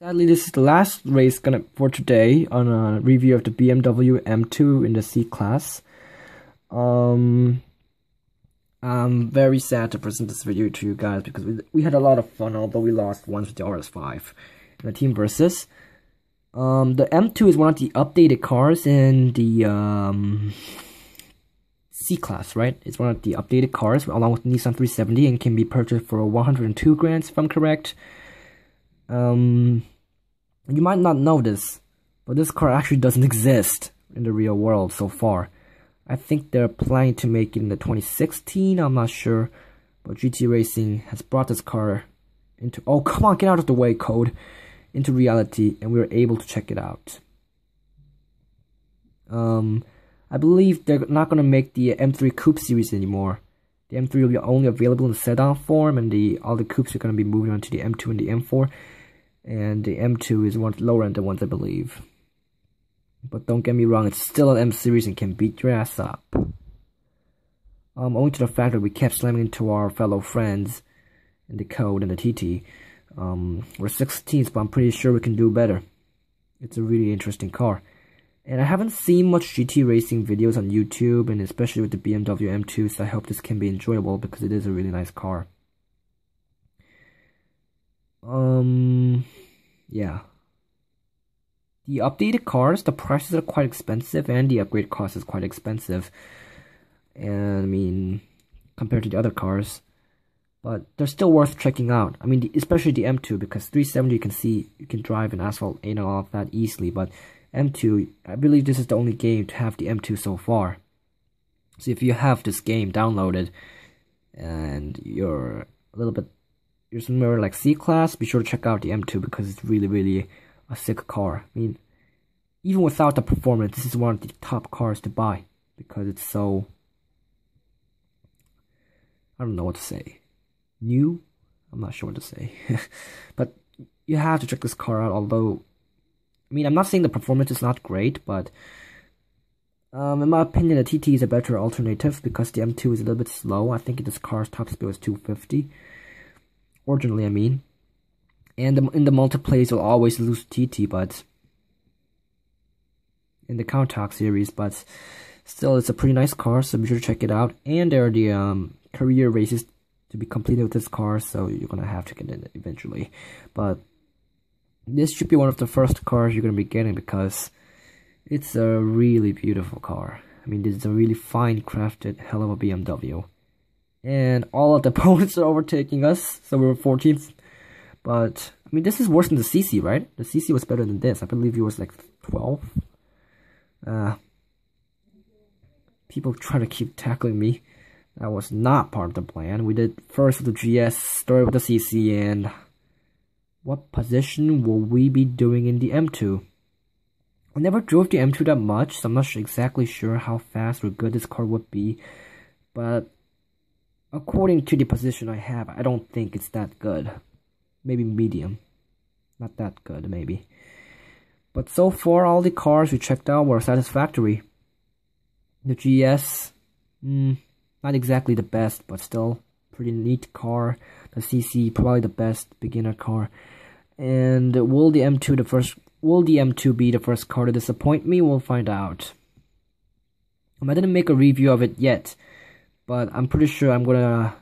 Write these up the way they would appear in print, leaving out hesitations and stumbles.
Sadly, this is the last race for today on a review of the BMW M2 in the C class. I'm very sad to present this video to you guys because we had a lot of fun, although we lost once with the RS5 in a team versus. The M2 is one of the updated cars in the C class, right? It's one of the updated cars along with Nissan 370 and can be purchased for 102 grand if I'm correct. You might not know this, but this car actually doesn't exist in the real world so far. I think they're planning to make it in the 2016, I'm not sure, but GT Racing has brought this car into, oh come on, get out of the way, Code, into reality, and we were able to check it out. I believe they're not going to make the M3 Coupe series anymore. The M3 will be only available in sedan form, and all the coupes are going to be moving on to the M2 and the M4. And the M2 is one of the lower end ones, I believe. But don't get me wrong, it's still an M series and can beat your ass up. Owing to the fact that we kept slamming into our fellow friends in the Code and the TT. We're 16th, but I'm pretty sure we can do better. It's a really interesting car. And I haven't seen much GT racing videos on YouTube, and especially with the BMW M2, so I hope this can be enjoyable because it is a really nice car. Yeah. The updated cars, the prices are quite expensive, and the upgrade cost is quite expensive. And I mean, compared to the other cars. But they're still worth checking out. I mean, especially the M2, because 370 you can see, you can drive in asphalt and all of that easily. But M2, I believe this is the only game to have the M2 so far. So if you have this game downloaded, and you're somewhere like C class, be sure to check out the M2 because it's really a sick car. I mean, even without the performance, this is one of the top cars to buy because it's so, I don't know what to say, new? I'm not sure what to say. But you have to check this car out, although, I mean, I'm not saying the performance is not great, but in my opinion, the TT is a better alternative because the M2 is a little bit slow. I think this car's top speed was 250. Originally, I mean. And in the multiplays, you'll always lose TT, but in the Countach series, but still, it's a pretty nice car, so be sure to check it out. And there are the career races to be completed with this car, so you're gonna have to get it eventually. But this should be one of the first cars you're gonna be getting because it's a really beautiful car. I mean, this is a really fine crafted hell of a BMW. And all of the opponents are overtaking us, so we were 14th. But, I mean, this is worse than the CC, right? The CC was better than this. I believe it was like 12. People try to keep tackling me. That was not part of the plan. We did first with the GS, started with the CC, and what position will we be doing in the M2? I never drove the M2 that much, so I'm not exactly sure how fast or good this car would be. But according to the position I have, I don't think it's that good. Maybe medium. Not that good, maybe. But so far, all the cars we checked out were satisfactory. The GS, not exactly the best, but still pretty neat car. The CC, probably the best beginner car. And will the M2 be the first car to disappoint me? We'll find out. I didn't make a review of it yet, but I'm pretty sure I'm gonna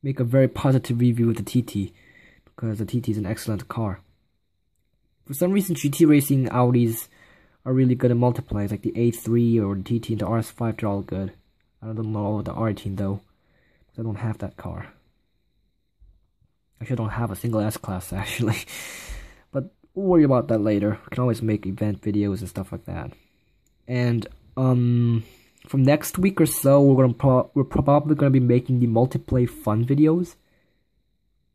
make a very positive review with the TT because the TT is an excellent car. For some reason, GT Racing Audis are really good at multiplays, like the A3 or the TT and the RS5, they're all good. I don't know about the R18 though, because I don't have that car. Actually, I don't have a single S class actually. But we'll worry about that later. We can always make event videos and stuff like that. And from next week or so, we're probably gonna be making the multiplay fun videos,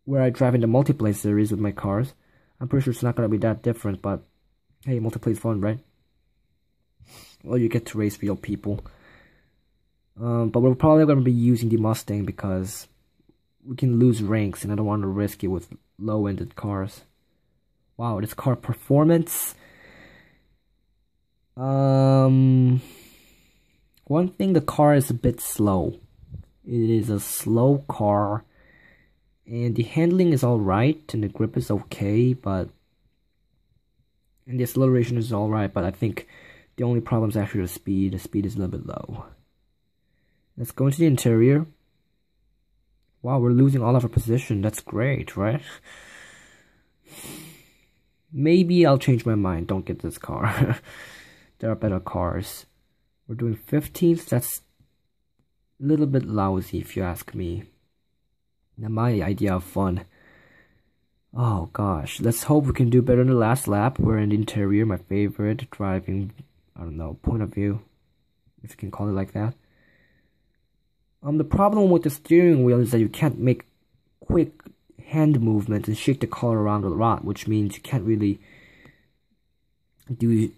where I drive in the multiplay series with my cars. I'm pretty sure it's not gonna be that different, but hey, multiplay is fun, right? Well, you get to race real people. But we're probably gonna be using the Mustang because we can lose ranks, and I don't want to risk it with low-ended cars. Wow, this car performance. One thing, the car is a bit slow. It is a slow car, and the handling is alright, and the grip is okay, but And the acceleration is alright, but I think the only problem is actually the speed. The speed is a little bit low. Let's go into the interior. Wow, we're losing all of our position. That's great, right? Maybe I'll change my mind. Don't get this car. There are better cars. We're doing 15th. That's a little bit lousy if you ask me. Not my idea of fun. Oh gosh, let's hope we can do better in the last lap. We're in the interior, my favorite driving, I don't know, point of view, if you can call it like that. The problem with the steering wheel is that you can't make quick hand movements and shake the car around a lot, which means you can't really do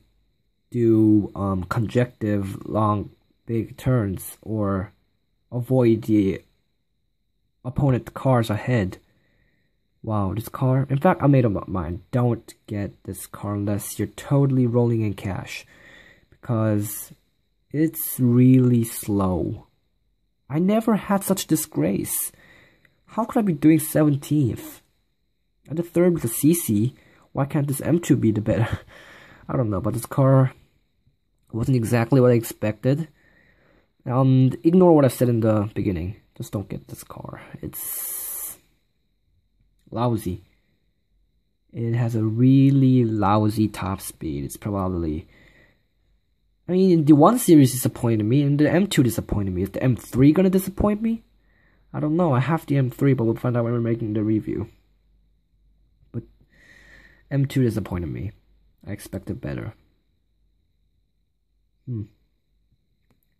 consecutive long big turns or avoid the opponent cars ahead. Wow, this car, in fact, I made up my mind. Don't get this car unless you're totally rolling in cash, because it's really slow. I never had such disgrace. How could I be doing 17th? At the third with the CC, why can't this M2 be the better? I don't know, but this car wasn't exactly what I expected. Ignore what I said in the beginning. Just don't get this car. It's lousy. It has a really lousy top speed. It's probably... I mean, the 1 Series disappointed me, and the M2 disappointed me. Is the M3 gonna disappoint me? I don't know. I have the M3, but we'll find out when we're making the review. But M2 disappointed me. I expected better.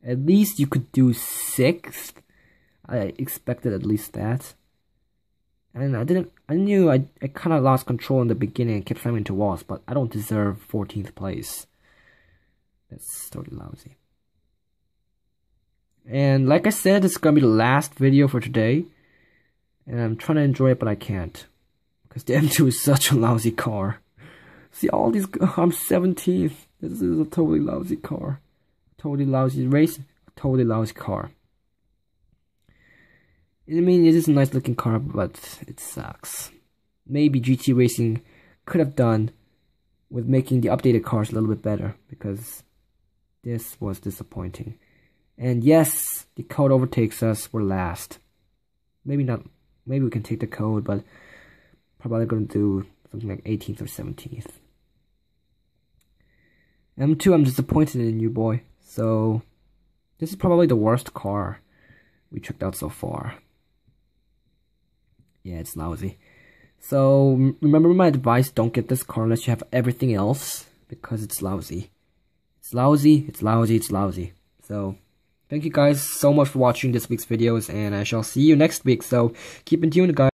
At least you could do 6th. I expected at least that. And I knew I kind of lost control in the beginning and kept slamming into walls, but I don't deserve 14th place. That's totally lousy. And like I said, it's gonna be the last video for today. And I'm trying to enjoy it, but I can't. Because the M2 is such a lousy car. See all these, I'm 17th. This is a totally lousy car. Totally lousy race, totally lousy car. I mean, it is a nice looking car, but it sucks. Maybe GT Racing could have done with making the updated cars a little bit better, because this was disappointing. And yes, the code overtakes us, we're last. Maybe not, maybe we can take the code, but probably gonna do something like 18th or 17th. M2, I'm disappointed in you, boy. So, this is probably the worst car we checked out so far. Yeah, it's lousy. So, remember my advice, don't get this car unless you have everything else, because it's lousy. It's lousy, it's lousy, it's lousy. So, thank you guys so much for watching this week's videos, and I shall see you next week. So, keep in tune, guys.